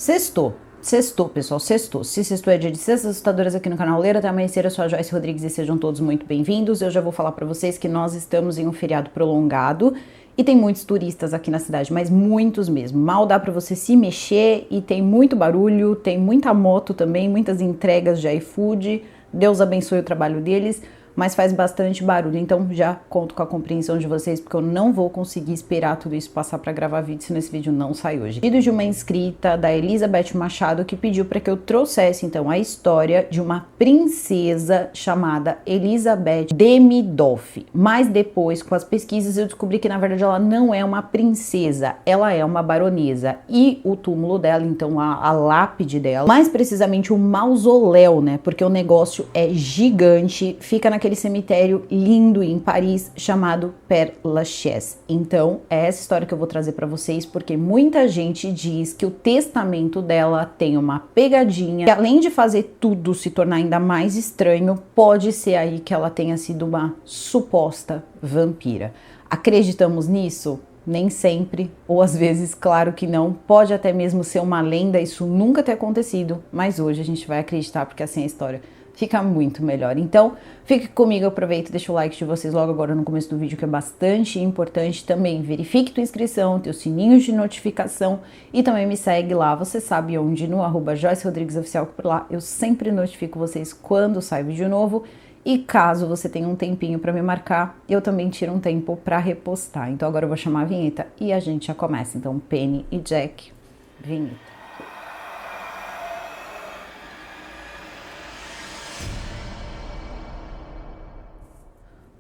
Sextou. Sextou, pessoal, sextou. Se sextou é dia de sextas assustadoras aqui no canal Ler até amanhecer. Eu sou a Joyce Rodrigues e sejam todos muito bem-vindos. Eu já vou falar pra vocês que nós estamos em um feriado prolongado e tem muitos turistas aqui na cidade, mas muitos mesmo. Mal dá pra você se mexer e tem muito barulho, tem muita moto também, muitas entregas de iFood. Deus abençoe o trabalho deles, mas faz bastante barulho, então já conto com a compreensão de vocês, porque eu não vou conseguir esperar tudo isso passar para gravar vídeo, senão esse vídeo não sai hoje. Pedido de uma inscrita, da Elizabeth Machado, que pediu para que eu trouxesse, então, a história de uma princesa chamada Elizabeth Demidoff. Mas depois, com as pesquisas, eu descobri que, na verdade, ela não é uma princesa, ela é uma baronesa. E o túmulo dela, então, a lápide dela, mais precisamente o mausoléu, né, porque o negócio é gigante, fica naquele cemitério lindo em Paris chamado Père Lachaise. Então, é essa história que eu vou trazer para vocês, porque muita gente diz que o testamento dela tem uma pegadinha, que além de fazer tudo se tornar ainda mais estranho, pode ser aí que ela tenha sido uma suposta vampira. Acreditamos nisso? Nem sempre, ou às vezes, claro que não. Pode até mesmo ser uma lenda, isso nunca ter acontecido, mas hoje a gente vai acreditar, porque assim a história fica muito melhor. Então, fique comigo, aproveita e deixa o like de vocês logo agora no começo do vídeo, que é bastante importante. Também verifique tua inscrição, teu sininho de notificação e também me segue lá, você sabe onde, no @JoyceRodriguesOficial, por lá eu sempre notifico vocês quando sai vídeo novo. E caso você tenha um tempinho para me marcar, eu também tiro um tempo para repostar. Então agora eu vou chamar a vinheta e a gente já começa. Então, Penny e Jack, vinheta.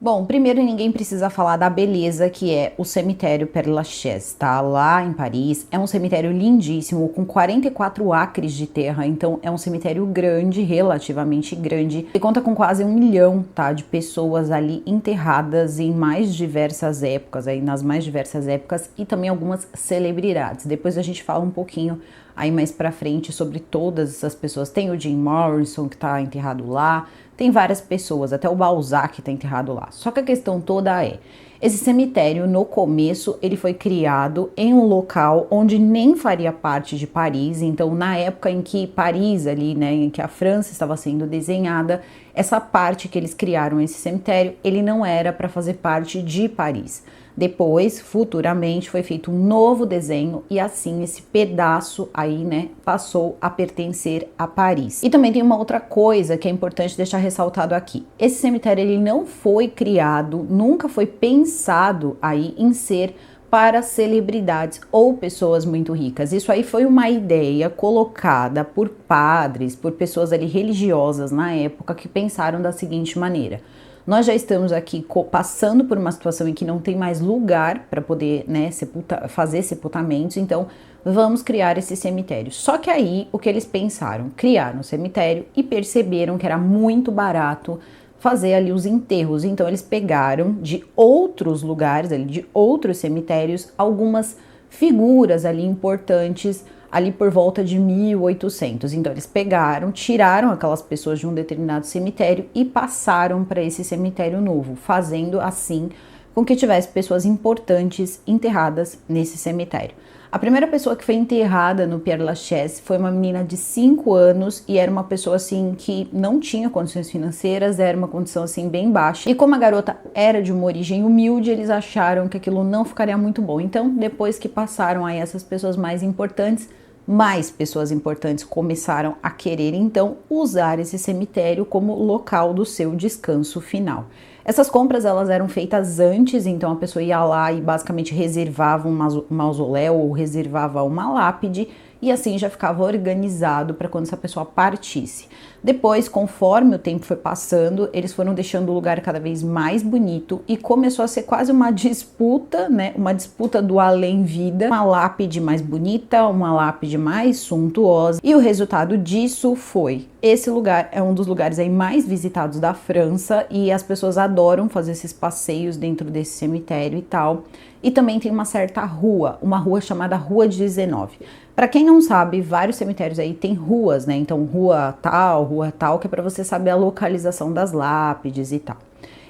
Bom, primeiro ninguém precisa falar da beleza que é o cemitério Père Lachaise, tá? Lá em Paris, é um cemitério lindíssimo, com 44 acres de terra, então é um cemitério grande, relativamente grande, e conta com quase 1 milhão, tá, de pessoas ali enterradas em mais diversas épocas, aí nas mais diversas épocas, e também algumas celebridades. Depois a gente fala um pouquinho aí mais pra frente sobre todas essas pessoas. Tem o Jim Morrison que tá enterrado lá, tem várias pessoas, até o Balzac tá enterrado lá. Só que a questão toda é, esse cemitério no começo ele foi criado em um local onde nem faria parte de Paris. Então na época em que Paris ali, né, em que a França estava sendo desenhada, essa parte que eles criaram esse cemitério, ele não era para fazer parte de Paris. Depois, futuramente, foi feito um novo desenho e assim esse pedaço aí, né, passou a pertencer a Paris. E também tem uma outra coisa que é importante deixar ressaltado aqui. Esse cemitério ele não foi criado, nunca foi pensado aí em ser para celebridades ou pessoas muito ricas. Isso aí foi uma ideia colocada por padres, por pessoas ali religiosas na época que pensaram da seguinte maneira: nós já estamos aqui passando por uma situação em que não tem mais lugar para poder, né, fazer sepultamentos, então vamos criar esse cemitério. Só que aí o que eles pensaram? Criaram um cemitério e perceberam que era muito barato fazer ali os enterros. Então eles pegaram de outros lugares, ali, de outros cemitérios, algumas figuras ali importantes, ali por volta de 1800. Então eles pegaram, tiraram aquelas pessoas de um determinado cemitério e passaram para esse cemitério novo, fazendo assim com que tivesse pessoas importantes enterradas nesse cemitério. A primeira pessoa que foi enterrada no Père Lachaise foi uma menina de 5 anos e era uma pessoa assim que não tinha condições financeiras, era uma condição assim bem baixa. E como a garota era de uma origem humilde, eles acharam que aquilo não ficaria muito bom. Então, depois que passaram aí essas pessoas mais importantes, mais pessoas importantes começaram a querer então usar esse cemitério como local do seu descanso final. Essas compras elas eram feitas antes, então a pessoa ia lá e basicamente reservava um mausoléu ou reservava uma lápide e assim já ficava organizado para quando essa pessoa partisse. Depois, conforme o tempo foi passando, eles foram deixando o lugar cada vez mais bonito e começou a ser quase uma disputa, né? Uma disputa do além-vida, uma lápide mais bonita, uma lápide mais suntuosa. E o resultado disso foi: esse lugar é um dos lugares aí mais visitados da França e as pessoas adoram fazer esses passeios dentro desse cemitério e tal. E também tem uma certa rua, uma rua chamada Rua 19. Para quem não sabe, vários cemitérios aí tem ruas, né? Então rua tal, que é para você saber a localização das lápides e tal.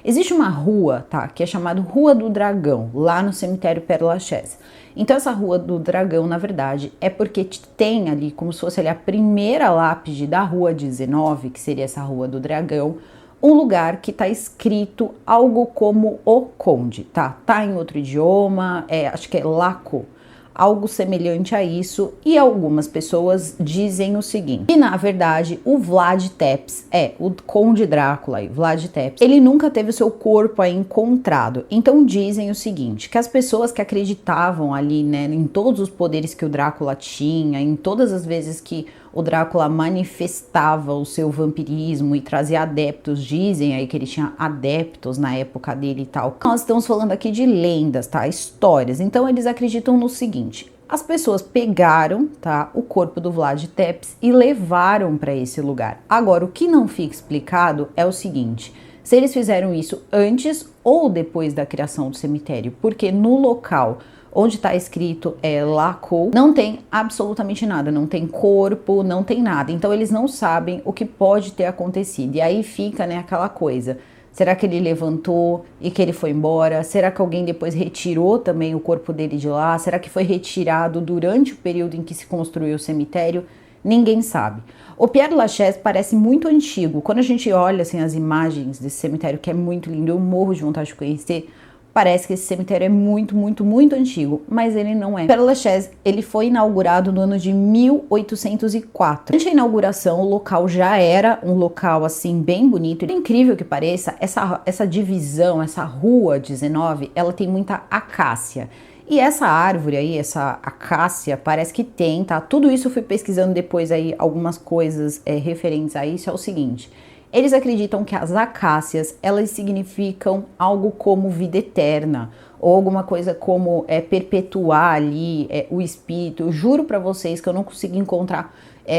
Existe uma rua, tá, que é chamada Rua do Dragão, lá no cemitério Père Lachaise. Então essa Rua do Dragão, na verdade, é porque tem ali, como se fosse ali a primeira lápide da Rua 19, que seria essa Rua do Dragão, um lugar que tá escrito algo como O Conde, tá? Tá em outro idioma, acho que é Laco, algo semelhante a isso, e algumas pessoas dizem o seguinte, que na verdade o Vlad Tepes, o Conde Drácula, Vlad Tepes, ele nunca teve o seu corpo aí encontrado. Então dizem o seguinte, que as pessoas que acreditavam ali, né, em todos os poderes que o Drácula tinha, em todas as vezes que o Drácula manifestava o seu vampirismo e trazia adeptos, dizem aí que ele tinha adeptos na época dele e tal. Nós estamos falando aqui de lendas, tá? Histórias. Então eles acreditam no seguinte, as pessoas pegaram, tá, o corpo do Vlad Tepes e levaram para esse lugar. Agora, o que não fica explicado é o seguinte, se eles fizeram isso antes ou depois da criação do cemitério, porque no local onde está escrito Laco, não tem absolutamente nada, não tem corpo, não tem nada. Então eles não sabem o que pode ter acontecido. E aí fica, né, aquela coisa. Será que ele levantou e que ele foi embora? Será que alguém depois retirou também o corpo dele de lá? Será que foi retirado durante o período em que se construiu o cemitério? Ninguém sabe. O Père Lachaise parece muito antigo. Quando a gente olha assim, as imagens desse cemitério, que é muito lindo, eu morro de vontade de conhecer, parece que esse cemitério é muito, muito, muito antigo, mas ele não é. O Père Lachaise, ele foi inaugurado no ano de 1804. Durante a inauguração, o local já era um local assim bem bonito. É incrível que pareça, essa divisão, essa rua 19, ela tem muita acácia. E essa árvore aí, essa acácia, parece que tem, tá? Tudo isso eu fui pesquisando depois aí, algumas coisas referentes a isso, é o seguinte. Eles acreditam que as acácias, elas significam algo como vida eterna, ou alguma coisa como perpetuar ali o espírito. Eu juro para vocês que eu não consegui encontrar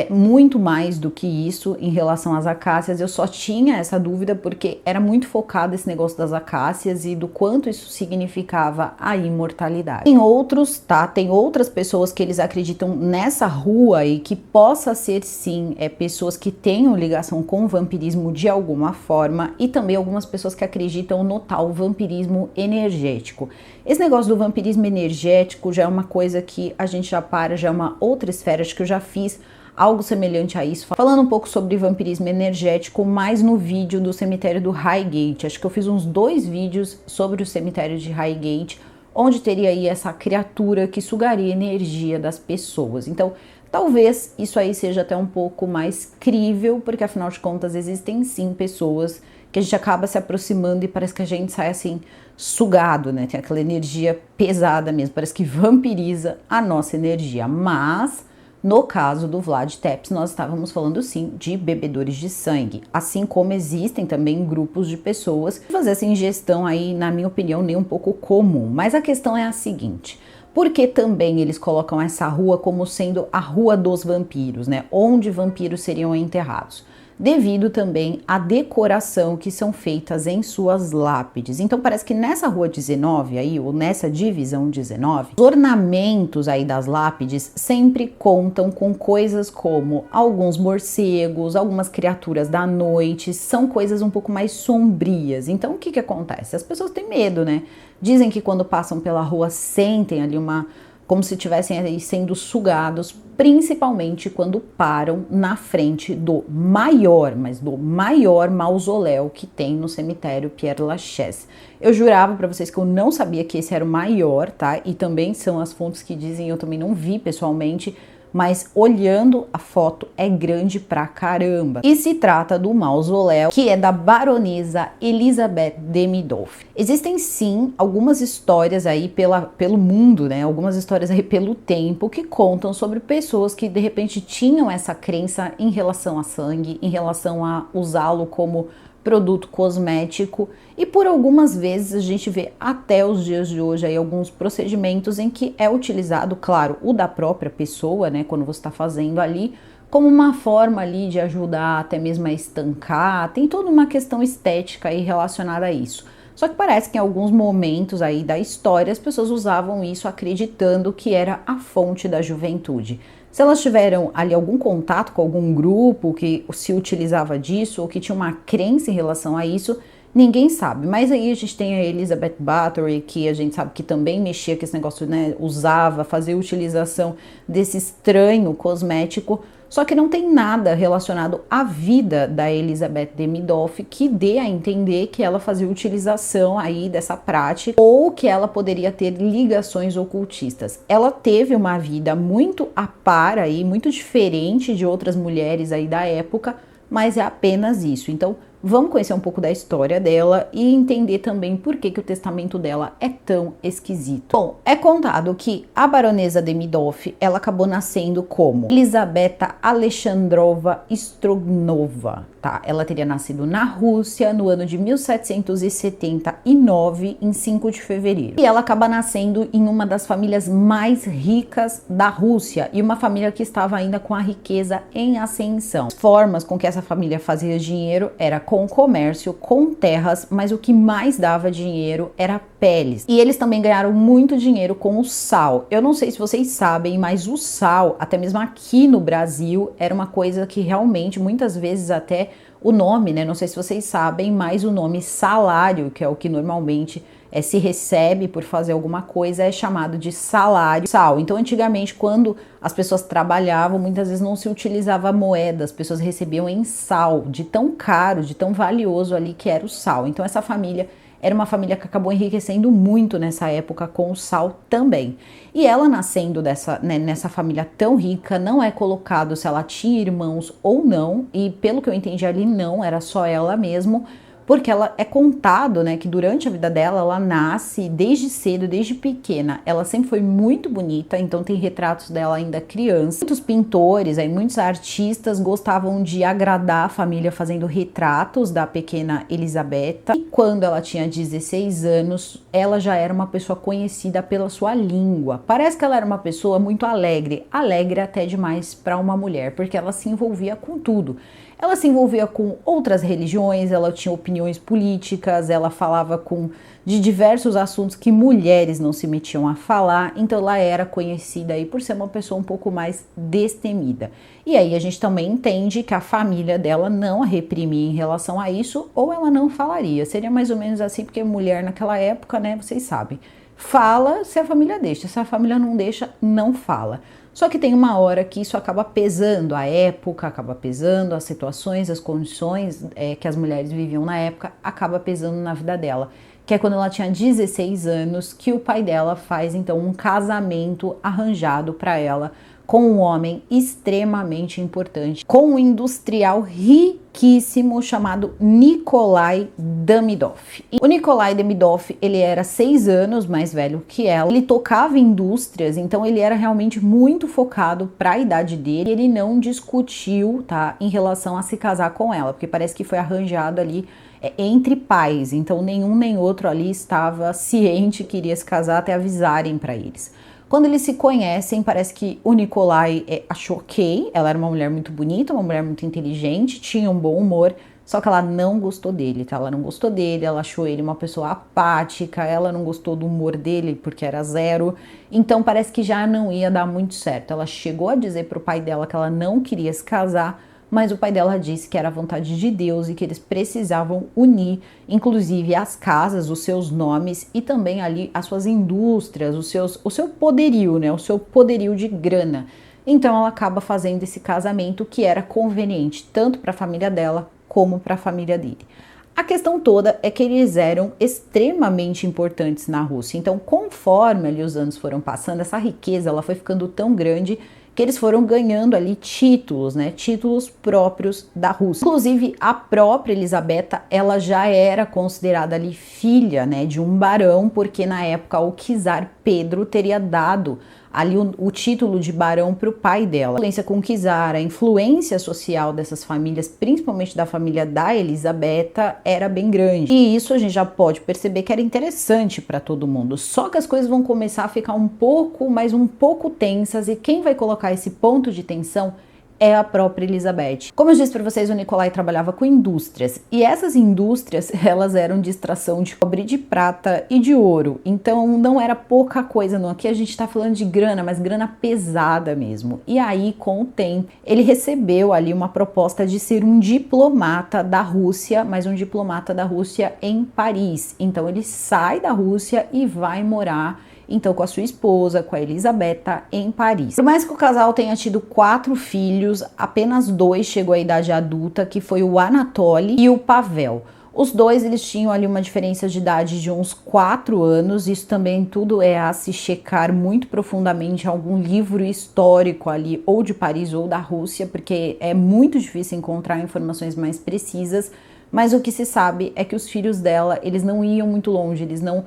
muito mais do que isso em relação às acácias. Eu só tinha essa dúvida porque era muito focado esse negócio das acácias e do quanto isso significava a imortalidade. Tem outros, tá? Tem outras pessoas que eles acreditam nessa rua e que possa ser sim pessoas que tenham ligação com o vampirismo de alguma forma, e também algumas pessoas que acreditam no tal vampirismo energético. Esse negócio do vampirismo energético já é uma coisa que a gente já é uma outra esfera, acho que eu já fiz algo semelhante a isso, falando um pouco sobre vampirismo energético, mais no vídeo do cemitério do Highgate. Acho que eu fiz uns 2 vídeos sobre o cemitério de Highgate, onde teria aí essa criatura que sugaria energia das pessoas. Então, talvez isso aí seja até um pouco mais crível, porque afinal de contas existem sim pessoas que a gente acaba se aproximando e parece que a gente sai assim sugado, né? Tem aquela energia pesada mesmo, parece que vampiriza a nossa energia. Mas no caso do Vlad Tepes, nós estávamos falando sim de bebedores de sangue, assim como existem também grupos de pessoas que fazem essa ingestão aí, na minha opinião, nem um pouco comum. Mas a questão é a seguinte, por que também eles colocam essa rua como sendo a Rua dos Vampiros, né? Onde vampiros seriam enterrados? Devido também à decoração que são feitas em suas lápides. Então parece que nessa rua 19 aí, ou nessa divisão 19, os ornamentos aí das lápides sempre contam com coisas como alguns morcegos, algumas criaturas da noite, são coisas um pouco mais sombrias. Então o que acontece? As pessoas têm medo, né? Dizem que quando passam pela rua sentem ali como se estivessem aí sendo sugados, principalmente quando param na frente do maior, mas do maior mausoléu que tem no cemitério Père Lachaise. Eu jurava para vocês que eu não sabia que esse era o maior, tá? E também são as fontes que dizem, eu também não vi pessoalmente, mas olhando a foto é grande pra caramba. E se trata do mausoléu que é da baronesa Elisabeth de Midolph. Existem sim algumas histórias aí pelo mundo, né? Algumas histórias aí pelo tempo que contam sobre pessoas que de repente tinham essa crença em relação a sangue, em relação a usá-lo como produto cosmético, e por algumas vezes a gente vê até os dias de hoje aí alguns procedimentos em que é utilizado, claro, o da própria pessoa, né, quando você está fazendo ali, como uma forma ali de ajudar até mesmo a estancar, tem toda uma questão estética aí relacionada a isso. Só que parece que em alguns momentos aí da história as pessoas usavam isso acreditando que era a fonte da juventude. Se elas tiveram ali algum contato com algum grupo que se utilizava disso ou que tinha uma crença em relação a isso, Ninguém sabe, mas aí a gente tem a Elizabeth Bathory, que a gente sabe que também mexia com esse negócio, né, usava, fazia utilização desse estranho cosmético, só que não tem nada relacionado à vida da Elizabeth Demidoff que dê a entender que ela fazia utilização aí dessa prática ou que ela poderia ter ligações ocultistas. Ela teve uma vida muito a par aí, muito diferente de outras mulheres aí da época, mas é apenas isso. Então, vamos conhecer um pouco da história dela e entender também por que o testamento dela é tão esquisito. Bom, é contado que a baronesa Demidoff, ela acabou nascendo como Elizabeta Alexandrova Stroganova, tá? Ela teria nascido na Rússia no ano de 1779, em 5 de fevereiro. E ela acaba nascendo em uma das famílias mais ricas da Rússia e uma família que estava ainda com a riqueza em ascensão. As formas com que essa família fazia dinheiro era com comércio, com terras, mas o que mais dava dinheiro era peles. E eles também ganharam muito dinheiro com o sal. Eu não sei se vocês sabem, mas o sal, até mesmo aqui no Brasil, era uma coisa que realmente, muitas vezes até o nome, né? Não sei se vocês sabem, mas o nome salário, que é o que normalmente se recebe por fazer alguma coisa, é chamado de salário sal. Então, antigamente, quando as pessoas trabalhavam, muitas vezes não se utilizava moeda, as pessoas recebiam em sal, de tão caro, de tão valioso ali que era o sal. Então, essa família era uma família que acabou enriquecendo muito nessa época com o sal também. E ela nascendo nessa família tão rica, não é colocado se ela tinha irmãos ou não, e pelo que eu entendi ali, não, era só ela mesmo, porque ela é contado, né, que durante a vida dela, ela nasce desde cedo, desde pequena, ela sempre foi muito bonita, então tem retratos dela ainda criança. Muitos pintores, aí, muitos artistas gostavam de agradar a família fazendo retratos da pequena Elisabetta. E quando ela tinha 16 anos, ela já era uma pessoa conhecida pela sua língua. Parece que ela era uma pessoa muito alegre até demais para uma mulher, porque ela se envolvia com tudo. Ela se envolvia com outras religiões, ela tinha opiniões políticas, ela falava de diversos assuntos que mulheres não se metiam a falar, então ela era conhecida aí por ser uma pessoa um pouco mais destemida. E aí a gente também entende que a família dela não a reprimia em relação a isso, ou ela não falaria. Seria mais ou menos assim, porque mulher naquela época, né, vocês sabem, fala se a família deixa, se a família não deixa, não fala. Só que tem uma hora que isso acaba pesando, a época acaba pesando, as situações, as condições que as mulheres viviam na época, acaba pesando na vida dela. Que é quando ela tinha 16 anos, que o pai dela faz então um casamento arranjado para ela com um homem extremamente importante, com um industrial riquíssimo chamado Nikolai Demidoff. E o Nikolai Demidoff, ele era 6 anos mais velho que ela, ele tocava indústrias, então ele era realmente muito focado para a idade dele, ele não discutiu, tá, em relação a se casar com ela, porque parece que foi arranjado ali entre pais, então nenhum nem outro ali estava ciente que iria se casar até avisarem para eles. Quando eles se conhecem, parece que o Nikolai achou ok, ela era uma mulher muito bonita, uma mulher muito inteligente, tinha um bom humor, só que ela não gostou dele, tá? Ela não gostou dele, ela achou ele uma pessoa apática, ela não gostou do humor dele porque era zero, então parece que já não ia dar muito certo. Ela chegou a dizer pro pai dela que ela não queria se casar, mas o pai dela disse que era a vontade de Deus e que eles precisavam unir, inclusive as casas, os seus nomes e também ali as suas indústrias, o seu poderio, né? O seu poderio de grana. Então ela acaba fazendo esse casamento que era conveniente tanto para a família dela como para a família dele. A questão toda é que eles eram extremamente importantes na Rússia. Então, conforme ali os anos foram passando, essa riqueza ela foi ficando tão grande que eles foram ganhando ali títulos, né? Títulos próprios da Rússia. Inclusive, a própria Elisabetta, ela já era considerada ali filha, né, de um barão, porque na época o czar Pedro teria dado ali o título de barão para o pai dela. A influência com o czar, a influência social dessas famílias, principalmente da família da Elisabetta, era bem grande. E isso a gente já pode perceber que era interessante para todo mundo. Só que as coisas vão começar a ficar um pouco tensas, e quem vai colocar esse ponto de tensão é a própria Elizabeth. Como eu disse para vocês, o Nicolai trabalhava com indústrias, e essas indústrias, elas eram de extração de cobre, de prata e de ouro, então não era pouca coisa não. Aqui a gente tá falando de grana, mas grana pesada mesmo. E aí, com o tempo, ele recebeu ali uma proposta de ser um diplomata da Rússia, mas um diplomata da Rússia em Paris. Então ele sai da Rússia e vai morar então com a sua esposa, com a Elisabetta, em Paris. Por mais que o casal tenha tido 4 filhos, apenas 2 chegou à idade adulta, que foi o Anatoly e o Pavel. Os dois, eles tinham ali uma diferença de idade de uns 4 anos, isso também tudo é a se checar muito profundamente em algum livro histórico ali, ou de Paris ou da Rússia, porque é muito difícil encontrar informações mais precisas. Mas o que se sabe é que os filhos dela, eles não iam muito longe, eles não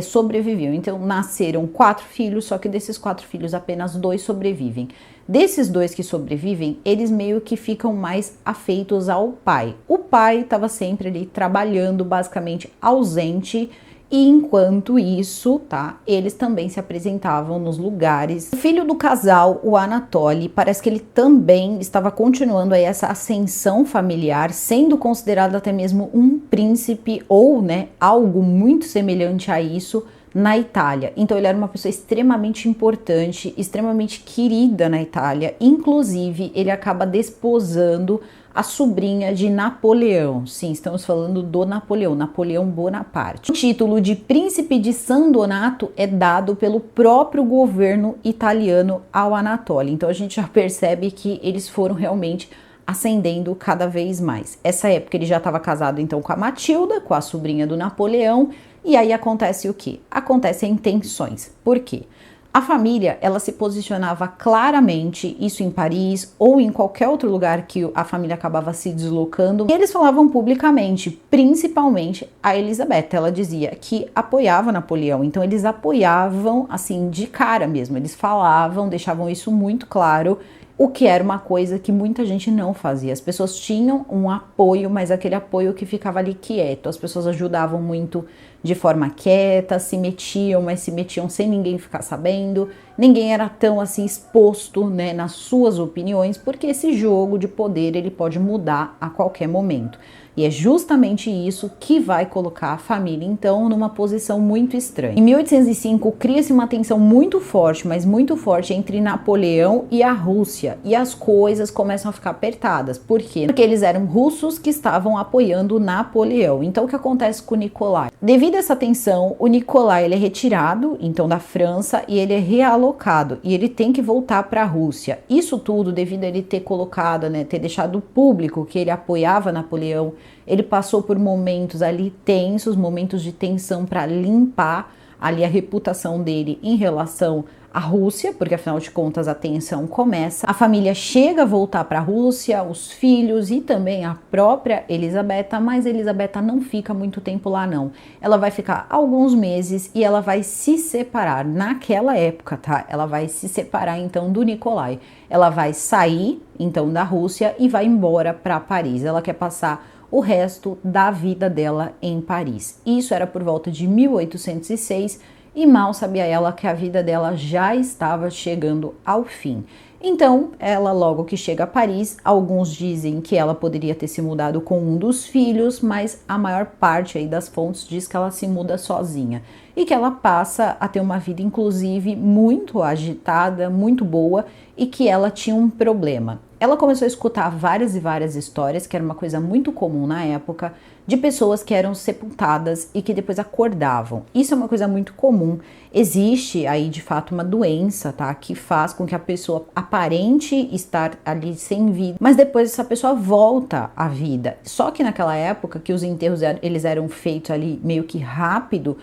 sobreviviam. Então nasceram 4 filhos, só que desses 4 filhos apenas 2 sobrevivem. Desses 2 que sobrevivem, eles meio que ficam mais afeitos ao pai. O pai estava sempre ali trabalhando, basicamente ausente. E enquanto isso, tá, eles também se apresentavam nos lugares. O filho do casal, o Anatoly, parece que ele também estava continuando aí essa ascensão familiar, sendo considerado até mesmo um príncipe ou, né, algo muito semelhante a isso na Itália. Então ele era uma pessoa extremamente importante, extremamente querida na Itália. Inclusive, ele acaba desposando a sobrinha de Napoleão. Sim, estamos falando do Napoleão, Napoleão Bonaparte. O título de Príncipe de San Donato é dado pelo próprio governo italiano ao Anatoly. Então a gente já percebe que eles foram realmente ascendendo cada vez mais. Essa época ele já estava casado então com a Matilda, com a sobrinha do Napoleão, e aí acontece o quê? Acontecem tensões. Por quê? A família, ela se posicionava claramente, isso em Paris ou em qualquer outro lugar que a família acabava se deslocando, e eles falavam publicamente, principalmente a Elizabeth. Ela dizia que apoiava Napoleão, então eles apoiavam assim de cara mesmo, eles falavam, deixavam isso muito claro, o que era uma coisa que muita gente não fazia. As pessoas tinham um apoio, mas aquele apoio que ficava ali quieto. As pessoas ajudavam muito de forma quieta, se metiam, mas se metiam sem ninguém ficar sabendo. Ninguém era tão assim exposto, né, nas suas opiniões, porque esse jogo de poder ele pode mudar a qualquer momento. E é justamente isso que vai colocar a família, então, numa posição muito estranha. Em 1805, cria-se uma tensão muito forte, mas muito forte, entre Napoleão e a Rússia. E as coisas começam a ficar apertadas. Por quê? Porque eles eram russos que estavam apoiando Napoleão. Então, o que acontece com o Nicolai? Devido a essa tensão, o Nicolai ele é retirado, então, da França, e ele é realocado. E ele tem que voltar para a Rússia. Isso tudo devido a ele ter colocado, né, ter deixado público que ele apoiava Napoleão. Ele passou por momentos ali tensos, momentos de tensão para limpar ali a reputação dele em relação à Rússia, porque afinal de contas a tensão começa. A família chega a voltar para a Rússia, os filhos e também a própria Elisabetta, mas a Elisabetta não fica muito tempo lá não. Ela vai ficar alguns meses e ela vai se separar naquela época, tá? Ela vai se separar então do Nicolai. Ela vai sair então da Rússia e vai embora para Paris. Ela quer passar o resto da vida dela em Paris. Isso era por volta de 1806 e mal sabia ela que a vida dela já estava chegando ao fim. Então, ela logo que chega a Paris, alguns dizem que ela poderia ter se mudado com um dos filhos, mas a maior parte aí das fontes diz que ela se muda sozinha e que ela passa a ter uma vida inclusive muito agitada, muito boa, e que ela tinha um problema. Ela começou a escutar várias e várias histórias, que era uma coisa muito comum na época, de pessoas que eram sepultadas e que depois acordavam. Isso é uma coisa muito comum. Existe aí, de fato, uma doença, tá? Que faz com que a pessoa aparente estar ali sem vida, mas depois essa pessoa volta à vida. Só que naquela época, que os enterros eles eram feitos ali meio que rápido,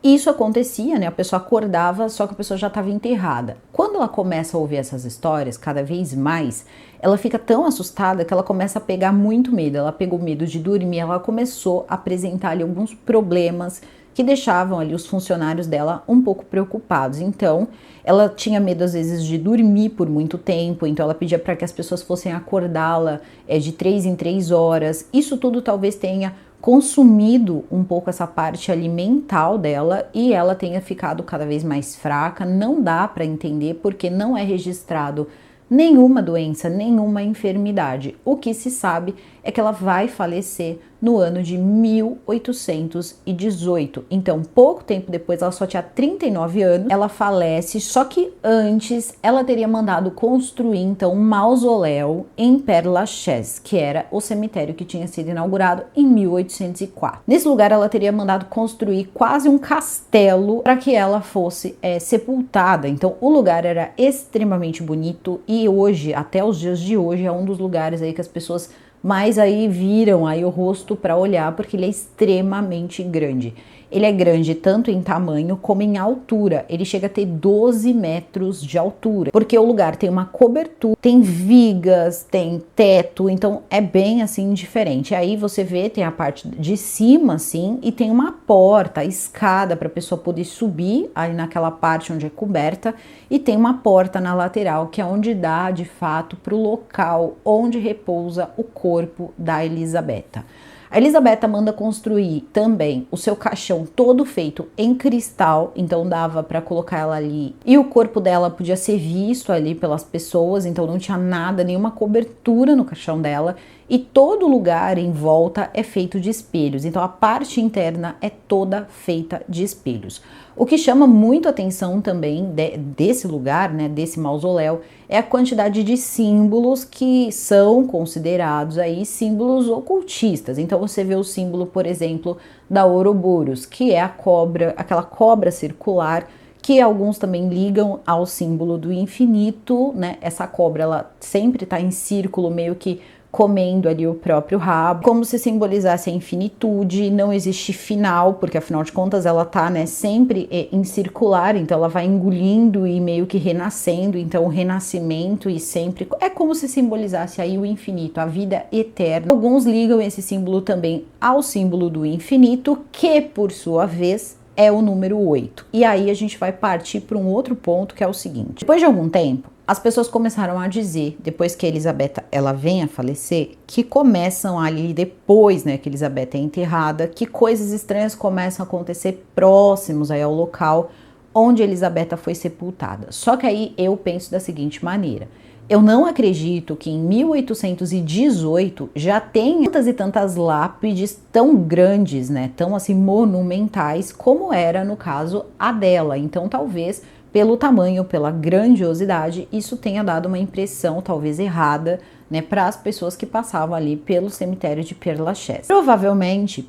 isso acontecia, né? A pessoa acordava, só que a pessoa já estava enterrada. Quando ela começa a ouvir essas histórias, cada vez mais, ela fica tão assustada que ela começa a pegar muito medo. Ela pegou medo de dormir, ela começou a apresentar ali alguns problemas que deixavam ali os funcionários dela um pouco preocupados. Então, ela tinha medo às vezes de dormir por muito tempo, então ela pedia para que as pessoas fossem acordá-la de 3 em 3 horas. Isso tudo talvez tenha consumido um pouco essa parte ali mental dela e ela tenha ficado cada vez mais fraca. Não dá para entender porque não é registrado nenhuma doença, nenhuma enfermidade. O que se sabe é que ela vai falecer no ano de 1818. Então, pouco tempo depois, ela só tinha 39 anos, ela falece, só que antes ela teria mandado construir então um mausoléu em Père Lachaise, que era o cemitério que tinha sido inaugurado em 1804. Nesse lugar ela teria mandado construir quase um castelo para que ela fosse sepultada. Então, o lugar era extremamente bonito e hoje, até os dias de hoje, é um dos lugares aí que as pessoas mais aí viram aí o rosto para olhar, porque ele é extremamente grande. Ele é grande tanto em tamanho como em altura. Ele chega a ter 12 metros de altura, porque o lugar tem uma cobertura, tem vigas, tem teto, então é bem assim diferente. Aí você vê, tem a parte de cima assim, e tem uma porta, escada para a pessoa poder subir aí naquela parte onde é coberta, e tem uma porta na lateral que é onde dá de fato para o local onde repousa o corpo da Elisabetta. A Elisabetta manda construir também o seu caixão todo feito em cristal, então dava para colocar ela ali. E o corpo dela podia ser visto ali pelas pessoas, então não tinha nada, nenhuma cobertura no caixão dela. E todo lugar em volta é feito de espelhos, então a parte interna é toda feita de espelhos. O que chama muito atenção também desse lugar, né, desse mausoléu, é a quantidade de símbolos que são considerados aí símbolos ocultistas. Então você vê o símbolo, por exemplo, da Ouroboros, que é a cobra, aquela cobra circular, que alguns também ligam ao símbolo do infinito, né? Essa cobra, ela sempre está em círculo, meio que comendo ali o próprio rabo, como se simbolizasse a infinitude. Não existe final, porque afinal de contas ela tá, né, sempre em circular, então ela vai engolindo e meio que renascendo, então o renascimento e sempre é como se simbolizasse aí o infinito, a vida eterna. Alguns ligam esse símbolo também ao símbolo do infinito, que por sua vez é o número 8. E aí a gente vai partir para um outro ponto, que é o seguinte: depois de algum tempo, as pessoas começaram a dizer, depois que a Elisabetta ela vem a falecer, que começam ali depois, né, que Elisabetta é enterrada, que coisas estranhas começam a acontecer próximos aí ao local onde Elisabetta foi sepultada. Só que aí eu penso da seguinte maneira: eu não acredito que em 1818 já tenha tantas e tantas lápides tão grandes, né, tão assim monumentais como era no caso a dela. Então talvez pelo tamanho, pela grandiosidade, isso tenha dado uma impressão talvez errada, né, para as pessoas que passavam ali pelo cemitério de Père Lachaise. Provavelmente,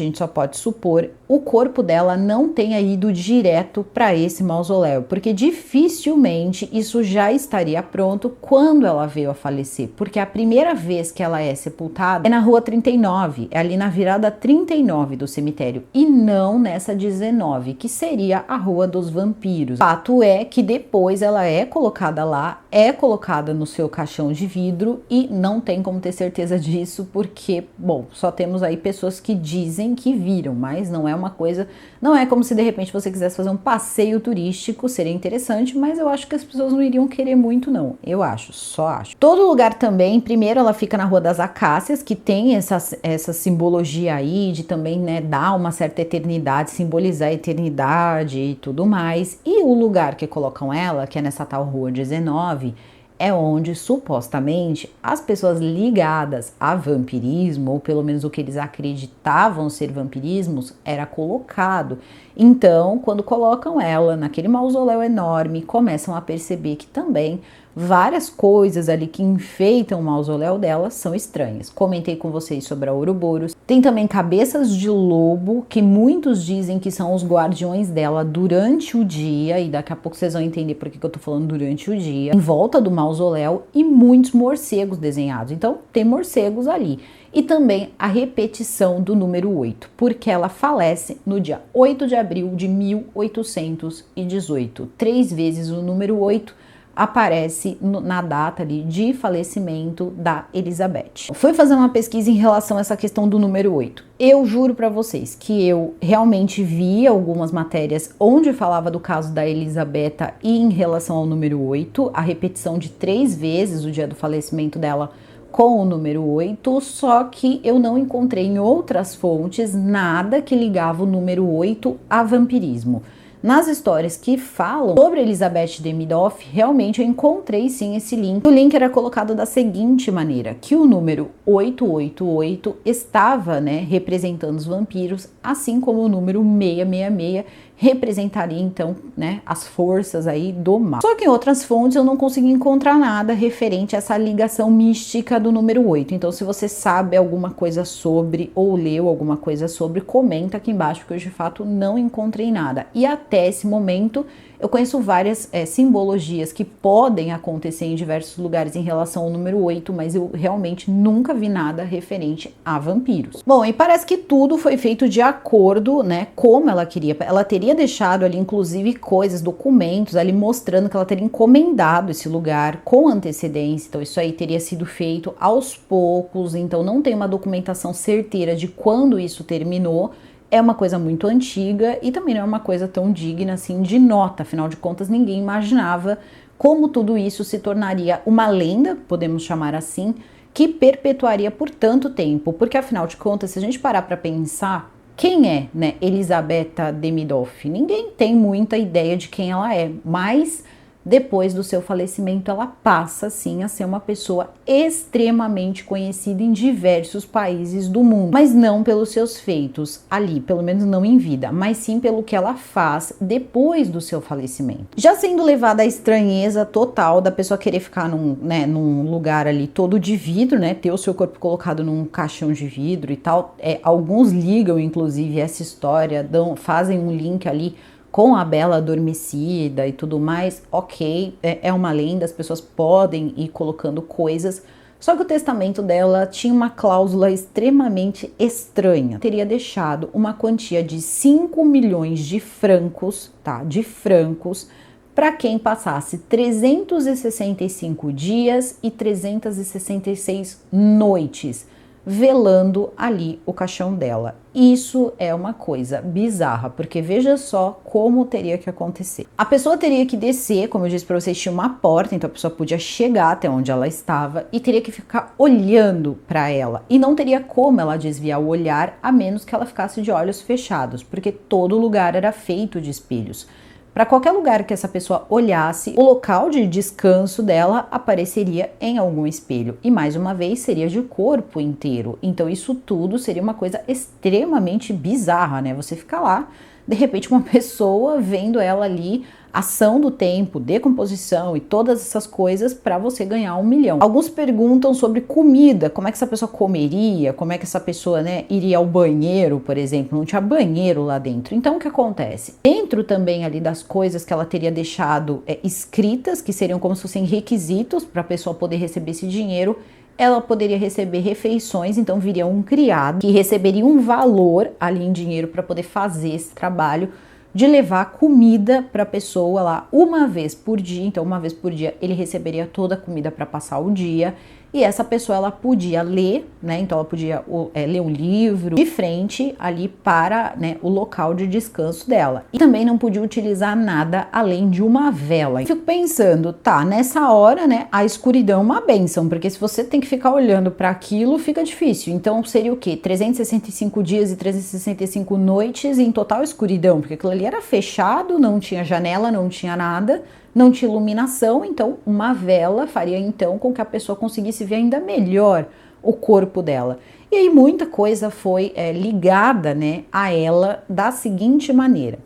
a gente só pode supor, o corpo dela não tenha ido direto para esse mausoléu, porque dificilmente isso já estaria pronto quando ela veio a falecer, porque a primeira vez que ela é sepultada é na rua 39, é ali na virada 39 do cemitério, e não nessa 19, que seria a Rua dos Vampiros. Fato é que depois ela é colocada lá, é colocada no seu caixão de vidro, e não tem como ter certeza disso, porque, bom, só temos aí pessoas que dizem que viram, mas não é uma coisa, não é como se de repente você quisesse fazer um passeio turístico, seria interessante, mas eu acho que as pessoas não iriam querer muito não, eu acho, só acho. Todo lugar também, primeiro ela fica na Rua das Acácias, que tem essa simbologia aí de também, né, dar uma certa eternidade, simbolizar a eternidade e tudo mais, e o lugar que colocam ela, que é nessa tal Rua 19, é onde supostamente as pessoas ligadas a vampirismo, ou pelo menos o que eles acreditavam ser vampirismos, era colocado. Então, quando colocam ela naquele mausoléu enorme, começam a perceber que também várias coisas ali que enfeitam o mausoléu dela são estranhas. Comentei com vocês sobre a Ouroboros. Tem também cabeças de lobo, que muitos dizem que são os guardiões dela durante o dia, e daqui a pouco vocês vão entender por que eu tô falando durante o dia, em volta do mausoléu, e muitos morcegos desenhados. Então, tem morcegos ali. E também a repetição do número 8, porque ela falece no dia 8 de abril de 1818. 3 vezes o número 8 aparece na data ali de falecimento da Elisabeth. Fui fazer uma pesquisa em relação a essa questão do número 8. Eu juro para vocês que eu realmente vi algumas matérias onde falava do caso da Elisabetta e em relação ao número 8, a repetição de 3 vezes o dia do falecimento dela com o número 8, só que eu não encontrei em outras fontes nada que ligava o número 8 a vampirismo. Nas histórias que falam sobre Elizabeth Demidoff, realmente eu encontrei sim esse link. O link era colocado da seguinte maneira, que o número 888 estava, né, representando os vampiros, assim como o número 666 representaria então, né, as forças aí do mal. Só que em outras fontes eu não consegui encontrar nada referente a essa ligação mística do número 8. Então se você sabe alguma coisa sobre ou leu alguma coisa sobre, comenta aqui embaixo, porque eu de fato não encontrei nada. E até esse momento eu conheço várias simbologias que podem acontecer em diversos lugares em relação ao número 8, mas eu realmente nunca vi nada referente a vampiros. Bom, e parece que tudo foi feito de acordo, né, como ela queria. Ela teria deixado ali, inclusive, coisas, documentos ali mostrando que ela teria encomendado esse lugar com antecedência. Então isso aí teria sido feito aos poucos, então não tem uma documentação certeira de quando isso terminou. É uma coisa muito antiga e também não é uma coisa tão digna assim de nota, afinal de contas ninguém imaginava como tudo isso se tornaria uma lenda, podemos chamar assim, que perpetuaria por tanto tempo, porque afinal de contas, se a gente parar para pensar, quem é, né, Elisabetta Demidoff? Ninguém tem muita ideia de quem ela é, mas depois do seu falecimento, ela passa, sim, a ser uma pessoa extremamente conhecida em diversos países do mundo. Mas não pelos seus feitos ali, pelo menos não em vida, mas sim pelo que ela faz depois do seu falecimento. Já sendo levada à estranheza total da pessoa querer ficar num lugar ali todo de vidro, né? Ter o seu corpo colocado num caixão de vidro e tal. Alguns ligam, inclusive, essa história, fazem um link ali com a Bela Adormecida e tudo mais, ok, é uma lenda, as pessoas podem ir colocando coisas, só que o testamento dela tinha uma cláusula extremamente estranha. Teria deixado uma quantia de 5 milhões de francos, tá, de francos, para quem passasse 365 dias e 366 noites velando ali o caixão dela. Isso é uma coisa bizarra, porque veja só como teria que acontecer. A pessoa teria que descer, como eu disse para vocês, tinha uma porta, então a pessoa podia chegar até onde ela estava e teria que ficar olhando para ela. E não teria como ela desviar o olhar, a menos que ela ficasse de olhos fechados, porque todo lugar era feito de espelhos. Para qualquer lugar que essa pessoa olhasse, o local de descanso dela apareceria em algum espelho. E mais uma vez, seria de corpo inteiro. Então isso tudo seria uma coisa extremamente bizarra, né? Você fica lá, de repente uma pessoa vendo ela ali, ação do tempo, decomposição e todas essas coisas para você ganhar 1 milhão. Alguns perguntam sobre comida, como é que essa pessoa comeria, como é que essa pessoa, né, iria ao banheiro, por exemplo, não tinha banheiro lá dentro. Então o que acontece? Dentro também ali das coisas que ela teria deixado escritas, que seriam como se fossem requisitos para a pessoa poder receber esse dinheiro, ela poderia receber refeições, então viria um criado que receberia um valor ali em dinheiro para poder fazer esse trabalho de levar comida para a pessoa lá uma vez por dia. Então uma vez por dia ele receberia toda a comida para passar o dia, e essa pessoa ela podia ler, né? Então ela podia ler um livro de frente ali para, né, o local de descanso dela, e também não podia utilizar nada além de uma vela. Eu fico pensando, tá, nessa hora, né, a escuridão é uma bênção, porque se você tem que ficar olhando para aquilo, fica difícil. Então seria o quê? 365 dias e 365 noites em total escuridão, porque aquilo ali era fechado, não tinha janela, não tinha nada, não tinha iluminação. Então uma vela faria então com que a pessoa conseguisse ver ainda melhor o corpo dela. E aí muita coisa foi ligada, né, a ela da seguinte maneira.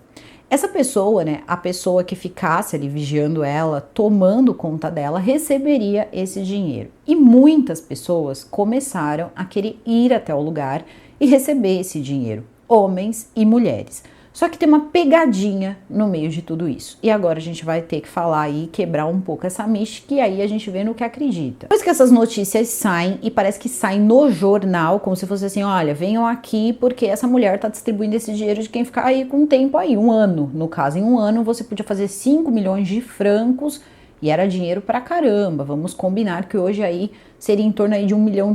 Essa pessoa, né, a pessoa que ficasse ali vigiando ela, tomando conta dela, receberia esse dinheiro. E muitas pessoas começaram a querer ir até o lugar e receber esse dinheiro, homens e mulheres. Só que tem uma pegadinha no meio de tudo isso. E agora a gente vai ter que falar aí, quebrar um pouco essa mística, e aí a gente vê no que acredita. Depois que essas notícias saem, e parece que saem no jornal, como se fosse assim, olha, venham aqui porque essa mulher tá distribuindo esse dinheiro de quem ficar aí com um tempo aí, 1 ano. No caso, em 1 ano você podia fazer 5 milhões de francos, e era dinheiro pra caramba. Vamos combinar que hoje aí seria em torno aí de $1 milhão.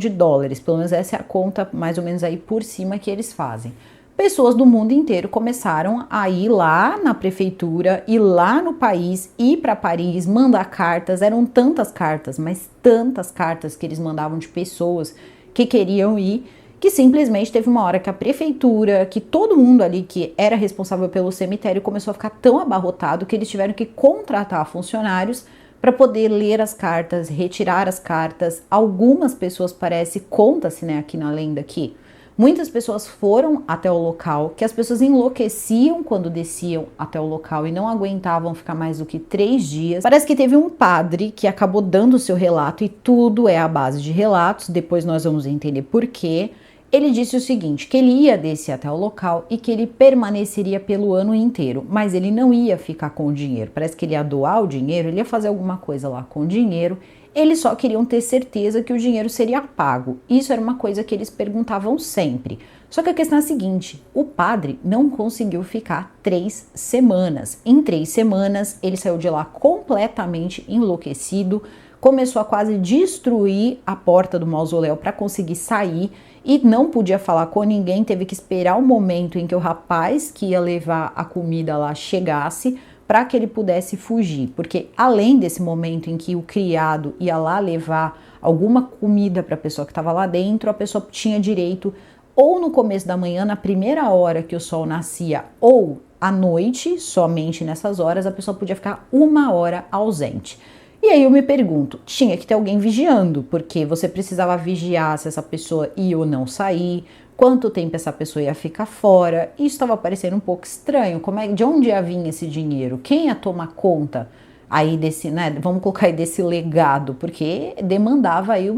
Pelo menos essa é a conta mais ou menos aí por cima que eles fazem. Pessoas do mundo inteiro começaram a ir lá na prefeitura, ir lá no país, ir para Paris, mandar cartas. Eram tantas cartas, mas tantas cartas que eles mandavam de pessoas que queriam ir, que simplesmente teve uma hora que a prefeitura, que todo mundo ali que era responsável pelo cemitério começou a ficar tão abarrotado que eles tiveram que contratar funcionários para poder ler as cartas, retirar as cartas. Algumas pessoas, parece, conta-se, né, aqui na lenda que muitas pessoas foram até o local, que as pessoas enlouqueciam quando desciam até o local e não aguentavam ficar mais do que 3 dias. Parece que teve um padre que acabou dando o seu relato, e tudo é à base de relatos, depois nós vamos entender por quê. Ele disse o seguinte, que ele ia descer até o local e que ele permaneceria pelo ano inteiro, mas ele não ia ficar com o dinheiro. Parece que ele ia doar o dinheiro, ele ia fazer alguma coisa lá com o dinheiro. Eles só queriam ter certeza que o dinheiro seria pago. Isso era uma coisa que eles perguntavam sempre. Só que a questão é a seguinte, o padre não conseguiu ficar 3 semanas. Em 3 semanas, ele saiu de lá completamente enlouquecido, começou a quase destruir a porta do mausoléu para conseguir sair e não podia falar com ninguém, teve que esperar o momento em que o rapaz que ia levar a comida lá chegasse para que ele pudesse fugir, porque além desse momento em que o criado ia lá levar alguma comida para a pessoa que estava lá dentro, a pessoa tinha direito ou no começo da manhã, na primeira hora que o sol nascia, ou à noite, somente nessas horas, a pessoa podia ficar 1 hora ausente. E aí eu me pergunto, tinha que ter alguém vigiando, porque você precisava vigiar se essa pessoa ia ou não sair, quanto tempo essa pessoa ia ficar fora. Isso estava parecendo um pouco estranho. De onde ia vir esse dinheiro? Quem ia tomar conta aí desse, né? Vamos colocar aí desse legado, porque demandava aí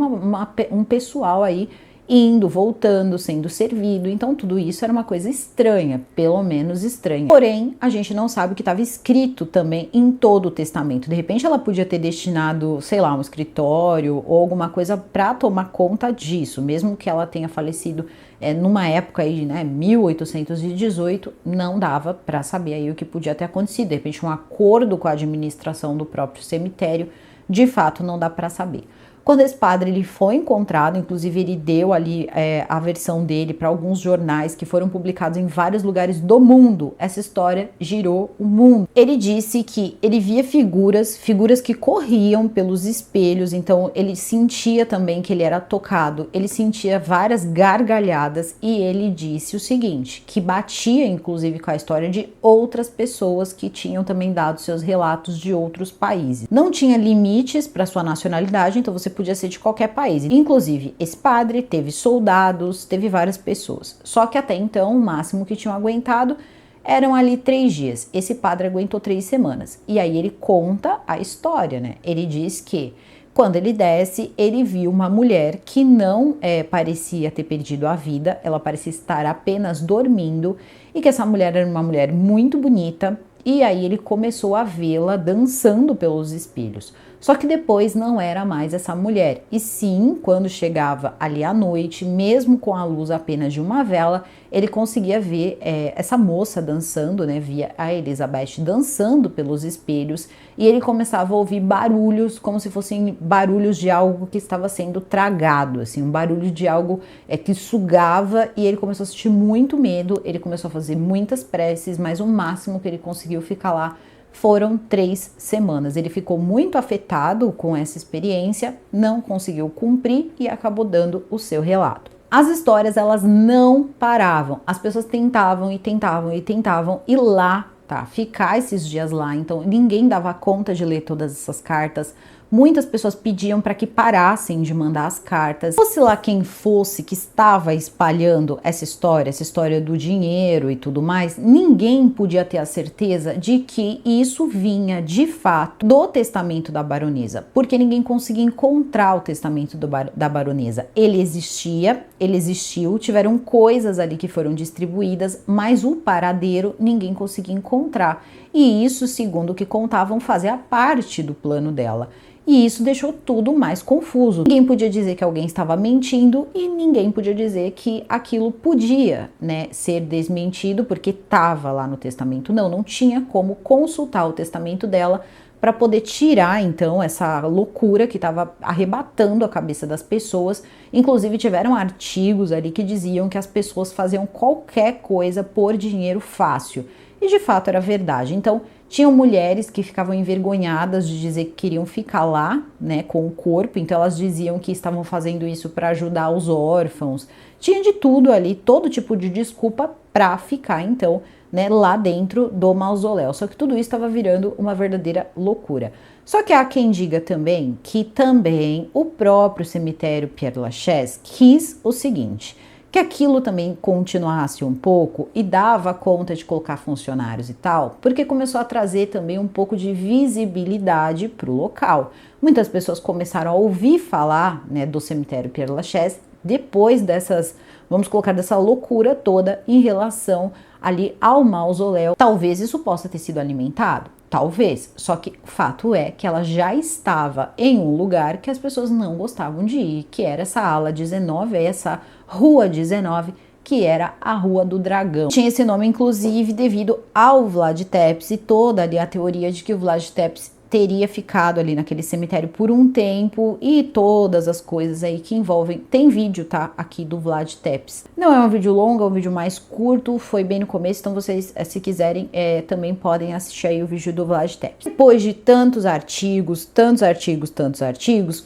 um pessoal aí indo, voltando, sendo servido. Então tudo isso era uma coisa estranha, pelo menos estranha. Porém, a gente não sabe o que estava escrito também em todo o testamento. De repente ela podia ter destinado, sei lá, um escritório ou alguma coisa para tomar conta disso, mesmo que ela tenha falecido numa época aí, né, 1818, não dava para saber aí o que podia ter acontecido. De repente um acordo com a administração do próprio cemitério, de fato não dá para saber. Quando esse padre ele foi encontrado, inclusive ele deu ali a versão dele para alguns jornais que foram publicados em vários lugares do mundo. Essa história girou o mundo. Ele disse que ele via figuras que corriam pelos espelhos, então ele sentia também que ele era tocado, ele sentia várias gargalhadas e ele disse o seguinte, que batia inclusive com a história de outras pessoas que tinham também dado seus relatos de outros países. Não tinha limites para sua nacionalidade, então você podia ser de qualquer país. Inclusive, esse padre teve soldados, teve várias pessoas. Só que até então, o máximo que tinham aguentado eram ali 3 dias. Esse padre aguentou 3 semanas. E aí ele conta a história, né? Ele diz que quando ele desce, ele viu uma mulher que não parecia ter perdido a vida, ela parecia estar apenas dormindo, e que essa mulher era uma mulher muito bonita, e aí ele começou a vê-la dançando pelos espelhos. Só que depois não era mais essa mulher, e sim, quando chegava ali à noite, mesmo com a luz apenas de uma vela, ele conseguia ver essa moça dançando, né? Via a Elizabeth dançando pelos espelhos, e ele começava a ouvir barulhos, como se fossem barulhos de algo que estava sendo tragado, assim, um barulho de algo que sugava, e ele começou a sentir muito medo, ele começou a fazer muitas preces, mas o máximo que ele conseguiu ficar lá foram 3 semanas. Ele ficou muito afetado com essa experiência, não conseguiu cumprir e acabou dando o seu relato. As histórias, elas não paravam. As pessoas tentavam e tentavam e tentavam ir lá, tá? Ficar esses dias lá. Então, ninguém dava conta de ler todas essas cartas. Muitas pessoas pediam para que parassem de mandar as cartas. Fosse lá quem fosse que estava espalhando essa história do dinheiro e tudo mais, ninguém podia ter a certeza de que isso vinha de fato do testamento da baronesa, porque ninguém conseguia encontrar o testamento da baronesa. Ele existiu, tiveram coisas ali que foram distribuídas, mas o paradeiro ninguém conseguia encontrar. E isso, segundo o que contavam, fazia parte do plano dela. E isso deixou tudo mais confuso. Ninguém podia dizer que alguém estava mentindo e ninguém podia dizer que aquilo podia, né, ser desmentido porque estava lá no testamento. Não tinha como consultar o testamento dela para poder tirar, então, essa loucura que estava arrebatando a cabeça das pessoas. Inclusive, tiveram artigos ali que diziam que as pessoas faziam qualquer coisa por dinheiro fácil. E, de fato, era verdade. Então, Tinham mulheres que ficavam envergonhadas de dizer que queriam ficar lá, né, com o corpo, então elas diziam que estavam fazendo isso para ajudar os órfãos. Tinha de tudo ali, todo tipo de desculpa para ficar, então, né, lá dentro do mausoléu. Só que tudo isso estava virando uma verdadeira loucura. Só que há quem diga também que também o próprio cemitério Père Lachaise quis o seguinte, que aquilo também continuasse um pouco e dava conta de colocar funcionários e tal, porque começou a trazer também um pouco de visibilidade para o local. Muitas pessoas começaram a ouvir falar, né, do cemitério Père Lachaise depois dessas, vamos colocar, dessa loucura toda em relação ali ao mausoléu. Talvez isso possa ter sido alimentado, talvez, só que o fato é que ela já estava em um lugar que as pessoas não gostavam de ir, que era essa ala 19, essa Rua 19, que era a Rua do Dragão. Tinha esse nome, inclusive, devido ao Vlad Tepes e toda ali a teoria de que o Vlad Tepes teria ficado ali naquele cemitério por um tempo e todas as coisas aí que envolvem. Tem vídeo, tá? Aqui do Vlad Tepes. Não é um vídeo longo, é um vídeo mais curto, foi bem no começo, então vocês, se quiserem, também podem assistir aí o vídeo do Vlad Tepes. Depois de tantos artigos,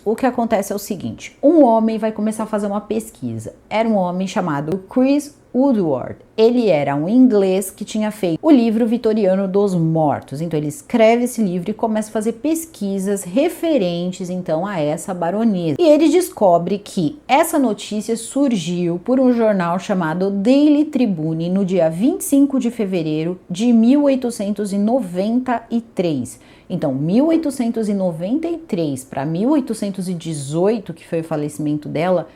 o que acontece é o seguinte, um homem vai começar a fazer uma pesquisa. Era um homem chamado Chris Woodward. Ele era um inglês que tinha feito o livro Vitoriano dos Mortos. Então ele escreve esse livro e começa a fazer pesquisas referentes então a essa baronesa. E ele descobre que essa notícia surgiu por um jornal chamado Daily Tribune no dia 25 de fevereiro de 1893. Então, 1893 para 1818, que foi o falecimento dela,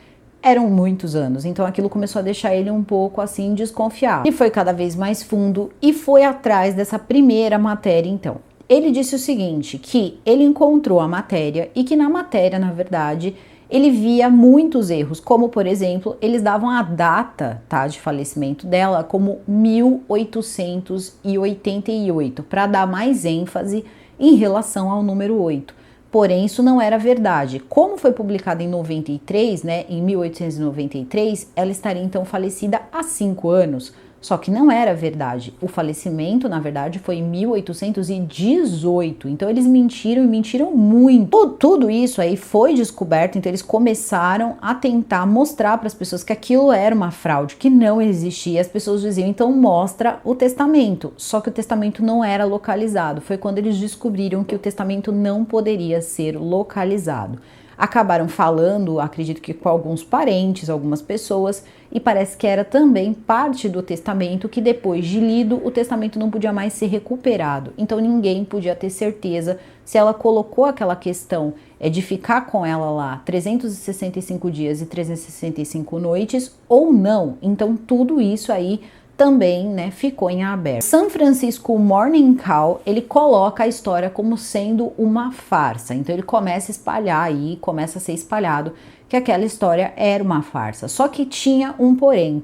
eram muitos anos, então aquilo começou a deixar ele um pouco assim desconfiado. E foi cada vez mais fundo e foi atrás dessa primeira matéria então. Ele disse o seguinte, que ele encontrou a matéria e que na matéria, na verdade, ele via muitos erros, como por exemplo, eles davam a data, tá, de falecimento dela como 1888, para dar mais ênfase em relação ao número 8. Porém, isso não era verdade. Como foi publicada em 93, né, em 1893, ela estaria então falecida há 5 anos. Só que não era verdade. O falecimento, na verdade, foi em 1818. Então eles mentiram e mentiram muito. Tudo isso aí foi descoberto, então eles começaram a tentar mostrar para as pessoas que aquilo era uma fraude, que não existia. As pessoas diziam, então mostra o testamento. Só que o testamento não era localizado. Foi quando eles descobriram que o testamento não poderia ser localizado. Acabaram falando, acredito que com alguns parentes, algumas pessoas, e parece que era também parte do testamento que depois de lido, o testamento não podia mais ser recuperado. Então ninguém podia ter certeza se ela colocou aquela questão de ficar com ela lá 365 dias e 365 noites ou não. Então tudo isso aí também, né, ficou em aberto. San Francisco Morning Call, ele coloca a história como sendo uma farsa. Então ele começa a espalhar aí, começa a ser espalhado que aquela história era uma farsa. Só que tinha um porém.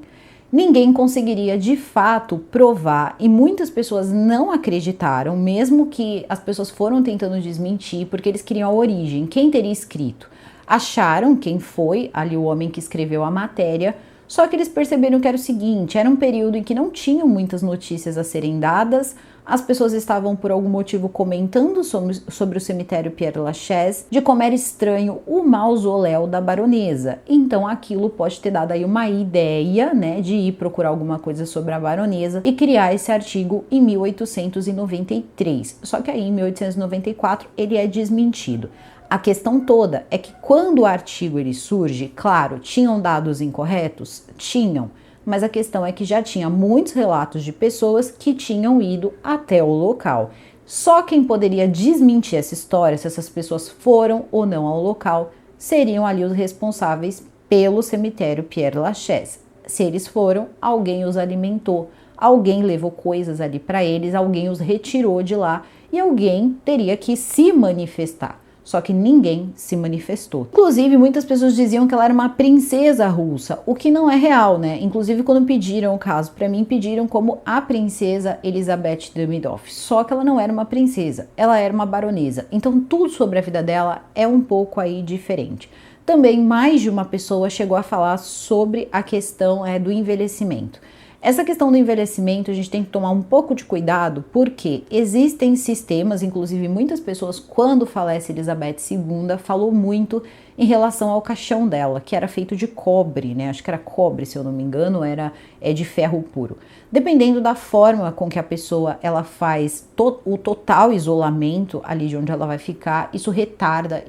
Ninguém conseguiria de fato provar e muitas pessoas não acreditaram, mesmo que as pessoas foram tentando desmentir, porque eles queriam a origem, quem teria escrito. Acharam quem foi ali o homem que escreveu a matéria. Só que eles perceberam que era o seguinte, era um período em que não tinham muitas notícias a serem dadas, as pessoas estavam por algum motivo comentando sobre o cemitério Père Lachaise, de como era estranho o mausoléu da baronesa. Então aquilo pode ter dado aí uma ideia, né, de ir procurar alguma coisa sobre a baronesa e criar esse artigo em 1893. Só que aí em 1894 ele é desmentido. A questão toda é que quando o artigo ele surge, claro, tinham dados incorretos? Tinham, mas a questão é que já tinha muitos relatos de pessoas que tinham ido até o local. Só quem poderia desmentir essa história, se essas pessoas foram ou não ao local, seriam ali os responsáveis pelo cemitério Père Lachaise. Se eles foram, alguém os alimentou, alguém levou coisas ali para eles, alguém os retirou de lá e alguém teria que se manifestar. Só que ninguém se manifestou. Inclusive, muitas pessoas diziam que ela era uma princesa russa, o que não é real, né? Inclusive, quando pediram o caso para mim, pediram como a princesa Elizabeth Davidoff. Só que ela não era uma princesa, ela era uma baronesa. Então, tudo sobre a vida dela é um pouco aí diferente. Também, mais de uma pessoa chegou a falar sobre a questão do envelhecimento. Essa questão do envelhecimento a gente tem que tomar um pouco de cuidado, porque existem sistemas, inclusive muitas pessoas, quando falece Elizabeth II, falou muito em relação ao caixão dela, que era feito de cobre, né? Acho que era cobre, se eu não me engano, é de ferro puro. Dependendo da forma com que a pessoa ela faz o total isolamento ali de onde ela vai ficar, isso retarda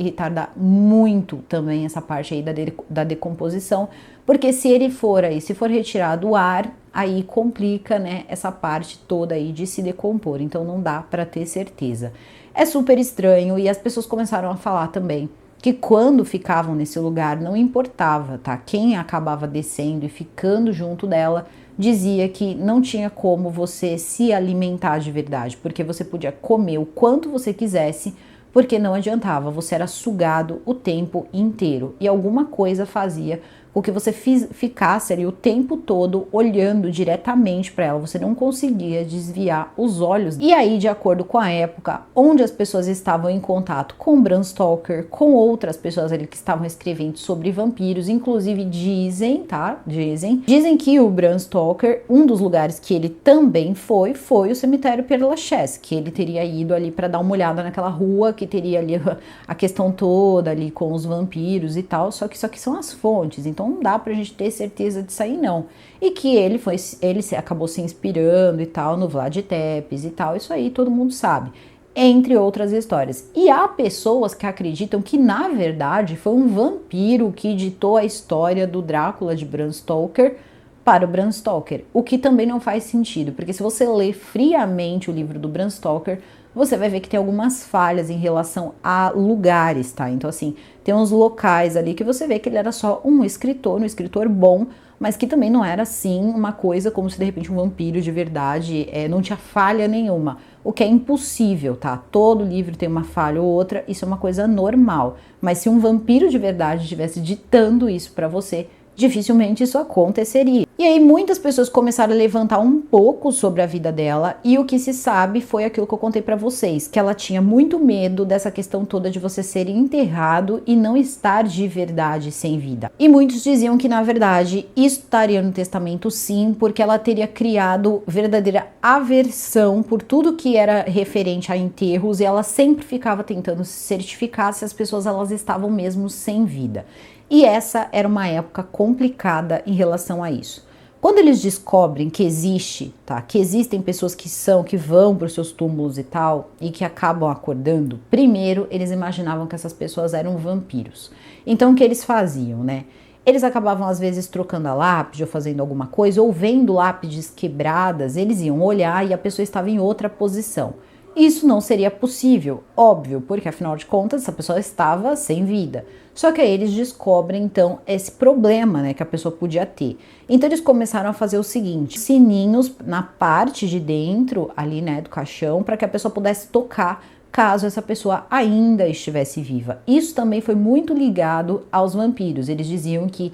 muito também essa parte aí da decomposição, porque se for retirado o ar, aí complica, né, essa parte toda aí de se decompor, então não dá para ter certeza. É super estranho e as pessoas começaram a falar também que quando ficavam nesse lugar não importava, tá? Quem acabava descendo e ficando junto dela dizia que não tinha como você se alimentar de verdade, porque você podia comer o quanto você quisesse, porque não adiantava, você era sugado o tempo inteiro e alguma coisa fazia com que você ficasse ali o tempo todo olhando diretamente para ela, você não conseguia desviar os olhos. E aí, de acordo com a época, onde as pessoas estavam em contato com Bram Stoker, com outras pessoas ali que estavam escrevendo sobre vampiros, inclusive dizem que o Bram Stoker, um dos lugares que ele também foi o cemitério Père Lachaise, que ele teria ido ali para dar uma olhada naquela rua, que teria ali a questão toda ali com os vampiros e tal, só que isso aqui são as fontes, então não dá pra gente ter certeza disso aí não. E que ele acabou se inspirando e tal no Vlad Tepes e tal, isso aí todo mundo sabe, entre outras histórias. E há pessoas que acreditam que na verdade foi um vampiro que ditou a história do Drácula de Bram Stoker para o Bram Stoker, o que também não faz sentido, porque se você ler friamente o livro do Bram Stoker, você vai ver que tem algumas falhas em relação a lugares, tá? Então, assim, tem uns locais ali que você vê que ele era só um escritor bom, mas que também não era, assim, uma coisa como se, de repente, um vampiro de verdade, não tinha falha nenhuma. O que é impossível, tá? Todo livro tem uma falha ou outra, isso é uma coisa normal. Mas se um vampiro de verdade estivesse ditando isso pra você, dificilmente isso aconteceria. E aí muitas pessoas começaram a levantar um pouco sobre a vida dela e o que se sabe foi aquilo que eu contei pra vocês, que ela tinha muito medo dessa questão toda de você ser enterrado e não estar de verdade sem vida. E muitos diziam que na verdade isso estaria no testamento sim, porque ela teria criado verdadeira aversão por tudo que era referente a enterros e ela sempre ficava tentando se certificar se as pessoas elas estavam mesmo sem vida. E essa era uma época complicada em relação a isso. Quando eles descobrem que que existem pessoas que vão para os seus túmulos e tal, e que acabam acordando, primeiro eles imaginavam que essas pessoas eram vampiros. Então o que eles faziam, né? Eles acabavam às vezes trocando a lápide ou fazendo alguma coisa, ou vendo lápides quebradas, eles iam olhar e a pessoa estava em outra posição. Isso não seria possível, óbvio, porque afinal de contas essa pessoa estava sem vida. Só que aí eles descobrem então esse problema, né, que a pessoa podia ter. Então eles começaram a fazer o seguinte: sininhos na parte de dentro ali, né, do caixão, para que a pessoa pudesse tocar caso essa pessoa ainda estivesse viva. Isso também foi muito ligado aos vampiros. Eles diziam que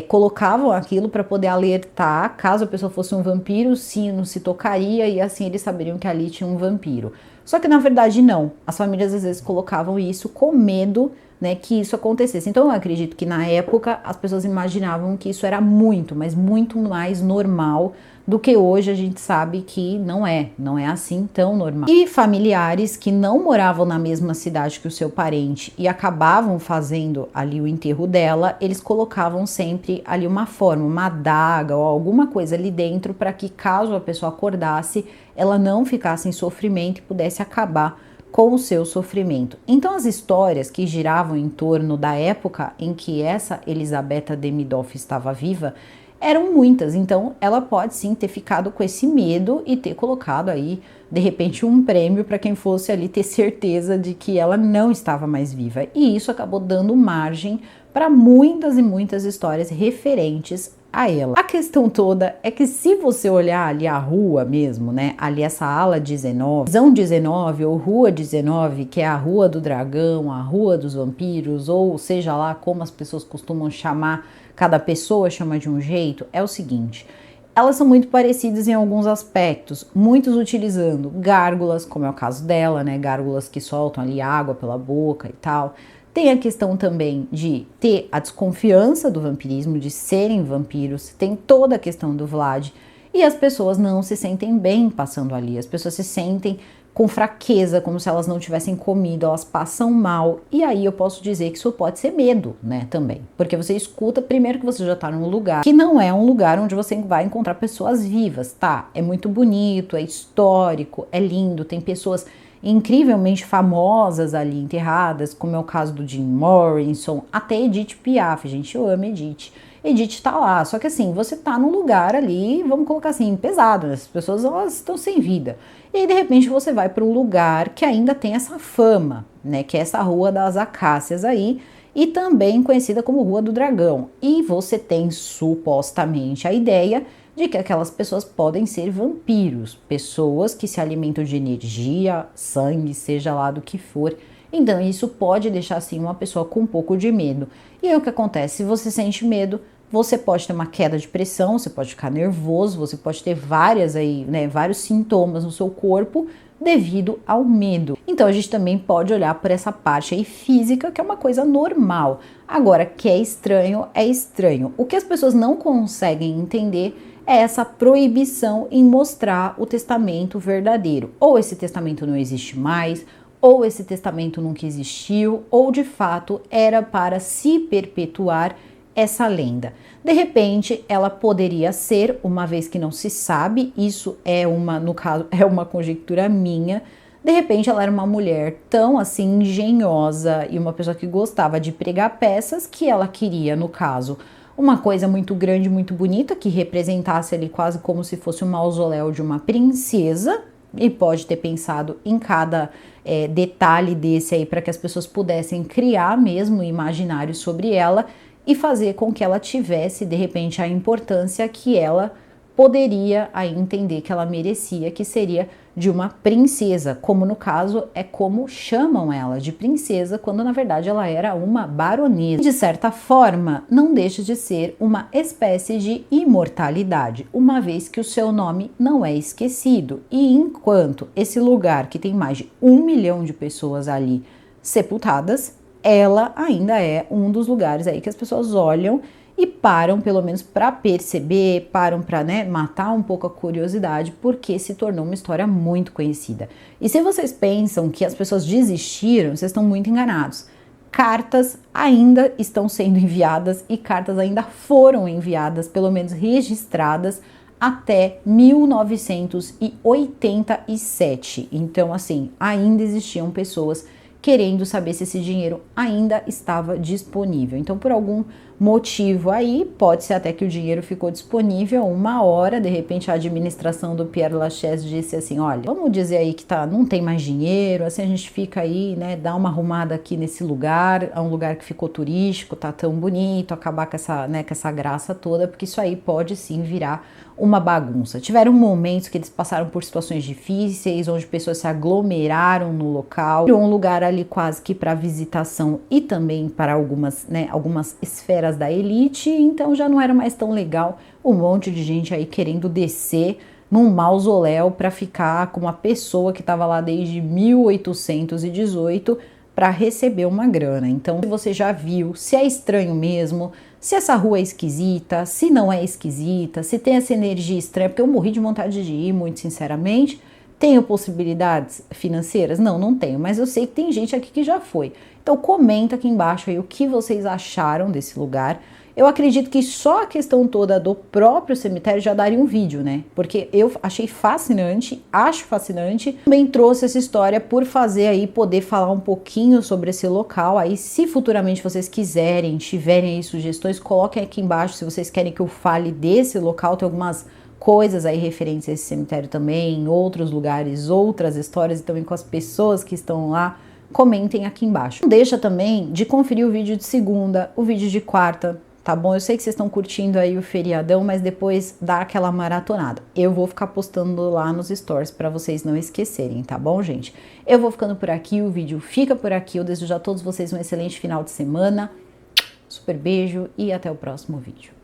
colocavam aquilo para poder alertar, caso a pessoa fosse um vampiro, o sino se tocaria e assim eles saberiam que ali tinha um vampiro. Só que na verdade não, as famílias às vezes colocavam isso com medo, né, que isso acontecesse. Então eu acredito que na época as pessoas imaginavam que isso era muito, mas muito mais normal do que hoje a gente sabe que não é assim tão normal. E familiares que não moravam na mesma cidade que o seu parente e acabavam fazendo ali o enterro dela, eles colocavam sempre ali uma forma, uma adaga ou alguma coisa ali dentro para que caso a pessoa acordasse, ela não ficasse em sofrimento e pudesse acabar com o seu sofrimento. Então as histórias que giravam em torno da época em que essa Elisabetta Demidoff estava viva eram muitas, então ela pode sim ter ficado com esse medo e ter colocado aí, de repente, um prêmio para quem fosse ali ter certeza de que ela não estava mais viva. E isso acabou dando margem para muitas e muitas histórias referentes a ela. A questão toda é que se você olhar ali a rua mesmo, né, ali essa ala 19, Visão 19 ou Rua 19, que é a Rua do Dragão, a Rua dos Vampiros, ou seja lá como as pessoas costumam chamar, cada pessoa chama de um jeito, é o seguinte: elas são muito parecidas em alguns aspectos, muitos utilizando gárgulas, como é o caso dela, né, gárgulas que soltam ali água pela boca e tal. Tem a questão também de ter a desconfiança do vampirismo, de serem vampiros, tem toda a questão do Vlad. e as pessoas não se sentem bem passando ali, as pessoas se sentem com fraqueza, como se elas não tivessem comido, elas passam mal, e aí eu posso dizer que isso pode ser medo, né, também, porque você escuta, primeiro que você já tá num lugar que não é um lugar onde você vai encontrar pessoas vivas, tá? É muito bonito, é histórico, é lindo, tem pessoas incrivelmente famosas ali enterradas, como é o caso do Jim Morrison, até Edith Piaf, gente, eu amo Edith. Edith tá lá, só que assim, você tá num lugar ali, vamos colocar assim, pesado, né? As pessoas elas estão sem vida. E aí de repente você vai para um lugar que ainda tem essa fama, né, que é essa Rua das Acácias aí, e também conhecida como Rua do Dragão. E você tem supostamente a ideia de que aquelas pessoas podem ser vampiros, pessoas que se alimentam de energia, sangue, seja lá do que for. Então isso pode deixar assim uma pessoa com um pouco de medo. E aí o que acontece? Se você sente medo, você pode ter uma queda de pressão, você pode ficar nervoso, você pode ter vários sintomas no seu corpo devido ao medo. Então a gente também pode olhar por essa parte aí física, que é uma coisa normal. Agora, que é estranho, é estranho. O que as pessoas não conseguem entender é essa proibição em mostrar o testamento verdadeiro. Ou esse testamento não existe mais, ou esse testamento nunca existiu, ou de fato era para se perpetuar essa lenda. De repente, ela poderia ser, uma vez que não se sabe, isso no caso, é uma conjectura minha. De repente, ela era uma mulher tão assim engenhosa e uma pessoa que gostava de pregar peças que ela queria, no caso, uma coisa muito grande, muito bonita, que representasse ali quase como se fosse um mausoléu de uma princesa, e pode ter pensado em cada detalhe desse aí para que as pessoas pudessem criar mesmo um imaginário sobre ela e fazer com que ela tivesse, de repente, a importância que ela poderia aí entender que ela merecia, que seria de uma princesa, como no caso é como chamam ela, de princesa, quando na verdade ela era uma baronesa. De certa forma, não deixa de ser uma espécie de imortalidade, uma vez que o seu nome não é esquecido. E enquanto esse lugar que tem mais de 1 milhão de pessoas ali sepultadas, ela ainda é um dos lugares aí que as pessoas olham e param, pelo menos para perceber, param para matar um pouco a curiosidade, porque se tornou uma história muito conhecida. E se vocês pensam que as pessoas desistiram, vocês estão muito enganados. Cartas ainda estão sendo enviadas e cartas ainda foram enviadas, pelo menos registradas, até 1987. Então, assim, ainda existiam pessoas querendo saber se esse dinheiro ainda estava disponível. Então, por algum motivo aí, pode ser até que o dinheiro ficou disponível uma hora, de repente a administração do Père Lachaise disse assim, olha, vamos dizer aí que não tem mais dinheiro, assim a gente fica aí, dá uma arrumada aqui nesse lugar, é um lugar que ficou turístico, tá tão bonito, acabar com essa graça toda, porque isso aí pode sim virar uma bagunça. Tiveram momentos que eles passaram por situações difíceis, onde pessoas se aglomeraram no local, um lugar ali quase que para visitação e também para algumas esferas da elite, então já não era mais tão legal um monte de gente aí querendo descer num mausoléu para ficar com uma pessoa que estava lá desde 1818 para receber uma grana. Então, se você já viu, se é estranho mesmo, se essa rua é esquisita, se não é esquisita, se tem essa energia estranha, porque eu morri de vontade de ir, muito sinceramente. Tenho possibilidades financeiras? Não, não tenho, mas eu sei que tem gente aqui que já foi. Então comenta aqui embaixo aí o que vocês acharam desse lugar. Eu acredito que só a questão toda do próprio cemitério já daria um vídeo, né? Porque eu achei fascinante, acho fascinante. Também trouxe essa história por fazer aí, poder falar um pouquinho sobre esse local. Aí, se futuramente vocês quiserem, tiverem aí sugestões, coloquem aqui embaixo se vocês querem que eu fale desse local. Tem algumas coisas aí referentes a esse cemitério também, em outros lugares, outras histórias e também com as pessoas que estão lá. Comentem aqui embaixo. Não deixa também de conferir o vídeo de segunda, o vídeo de quarta, tá bom? Eu sei que vocês estão curtindo aí o feriadão, mas depois dá aquela maratonada. Eu vou ficar postando lá nos stories para vocês não esquecerem, tá bom, gente? Eu vou ficando por aqui, o vídeo fica por aqui. Eu desejo a todos vocês um excelente final de semana. Super beijo e até o próximo vídeo.